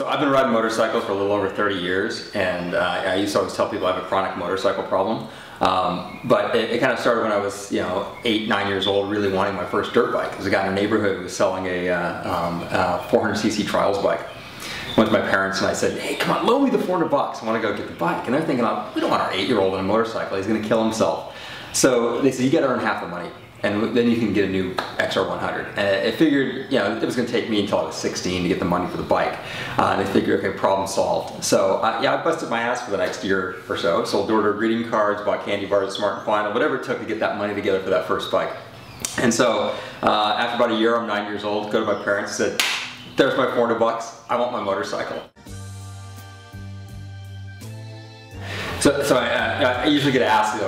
So I've been riding motorcycles for a little over 30 years, and I used to always tell people I have a chronic motorcycle problem. But it kind of started when I was, 8, 9 years old, really wanting my first dirt bike. There was a guy in our neighborhood who was selling a 400cc trials bike. I went to my parents and I said, "Hey, come on, loan me the $400. I want to go get the bike." And they're thinking, we don't want our 8-year-old on a motorcycle. He's going to kill himself. So they said, "You got to earn half the money, and then you can get a new XR100." And I figured, it was going to take me until I was 16 to get the money for the bike. And they figured, okay, problem solved. So I busted my ass for the next year or so. Sold door-to-door greeting cards, bought candy bars, Smart and Final, whatever it took to get that money together for that first bike. And so after about a year, I'm 9 years old, go to my parents, said, "There's my $400. I want my motorcycle." So I usually get asked,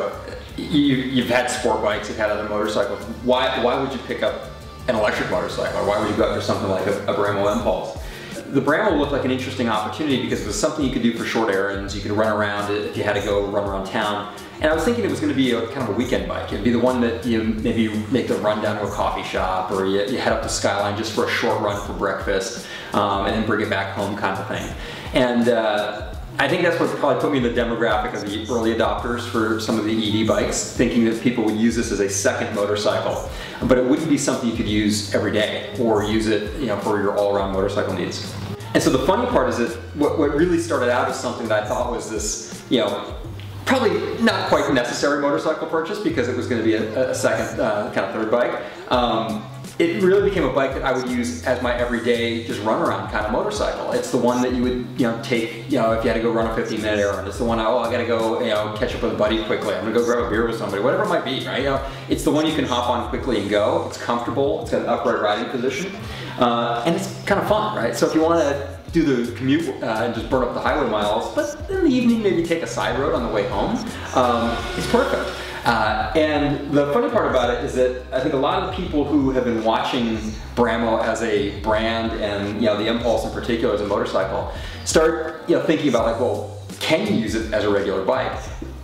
you've had sport bikes, you've had other motorcycles. Why would you pick up an electric motorcycle? Or why would you go after something like a Brammo Impulse? The Brammo looked like an interesting opportunity because it was something you could do for short errands. You could run around it if you had to go run around town. And I was thinking it was going to be kind of a weekend bike. It'd be the one that maybe you make the run down to a coffee shop, or you head up to Skyline just for a short run for breakfast, and then bring it back home kind of thing. And I think that's what probably put me in the demographic of the early adopters for some of the ED bikes, thinking that people would use this as a second motorcycle. But it wouldn't be something you could use every day, or use it for your all-around motorcycle needs. And so the funny part is that what really started out as something that I thought was this, probably not quite necessary motorcycle purchase, because it was going to be a second, kind of third bike. It really became a bike that I would use as my everyday, just run around kind of motorcycle. It's the one that you would, take, if you had to go run a 15-minute errand. It's the one, I gotta go, catch up with a buddy quickly. I'm gonna go grab a beer with somebody, whatever it might be, right? It's the one you can hop on quickly and go. It's comfortable. It's got an upright riding position, and it's kind of fun, right? So if you want to do the commute and just burn up the highway miles, but in the evening maybe take a side road on the way home, it's perfect. And the funny part about it is that I think a lot of the people who have been watching Brammo as a brand, and the Impulse in particular as a motorcycle, start thinking about, like, well, can you use it as a regular bike?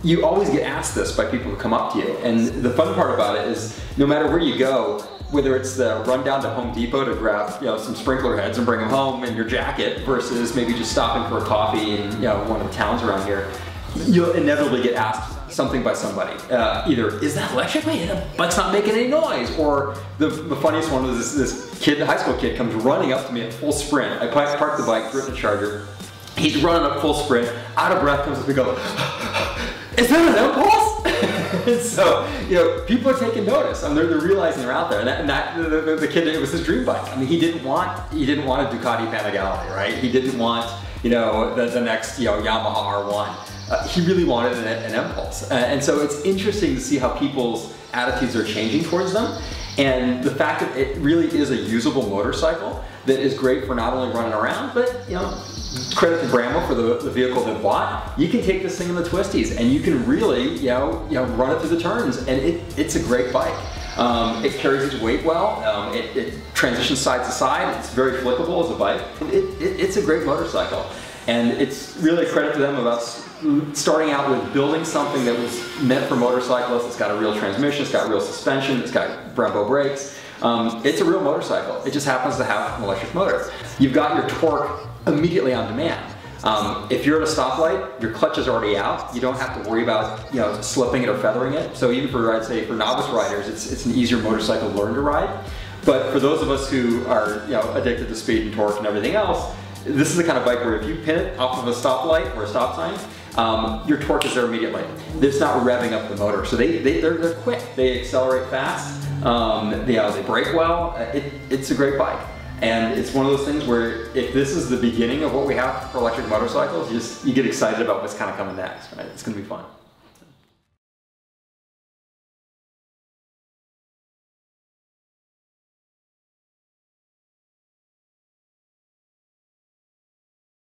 You always get asked this by people who come up to you, and the fun part about it is no matter where you go, whether it's the run down to Home Depot to grab some sprinkler heads and bring them home in your jacket, versus maybe just stopping for a coffee in one of the towns around here, you'll inevitably get asked something by somebody. Either, is that electric? Wait, the bike's not making any noise. Or the funniest one was this kid, the high school kid, comes running up to me at full sprint. I parked the bike, threw it in the charger. He's running up full sprint, out of breath, comes up and goes, "Is that an Impulse?" And so, people are taking notice. They're realizing they're out there. And the kid, it was his dream bike. I mean, he didn't want a Ducati Panigale, right? He didn't want, the next, Yamaha R1. He really wanted an Impulse. And so it's interesting to see how people's attitudes are changing towards them. And the fact that it really is a usable motorcycle that is great for not only running around, but credit to Brammo for the vehicle they bought. You can take this thing in the twisties and you can really run it through the turns, and it's a great bike. It carries its weight well. It transitions side to side. It's very flippable as a bike. It's a great motorcycle, and it's really a credit to them about starting out with building something that was meant for motorcyclists. It's got a real transmission, it's got real suspension, it's got Brembo brakes. It's a real motorcycle. It just happens to have an electric motor. You've got your torque immediately on demand. If you're at a stoplight, your clutch is already out. You don't have to worry about slipping it or feathering it. So even for, I'd say, for novice riders, it's an easier motorcycle to learn to ride. But for those of us who are addicted to speed and torque and everything else, this is the kind of bike where if you pin it off of a stoplight or a stop sign, your torque is there immediately. It's not revving up the motor. So they're quick. They accelerate fast. They brake well. It's a great bike. And it's one of those things where if this is the beginning of what we have for electric motorcycles, you get excited about what's kind of coming next, right? It's going to be fun.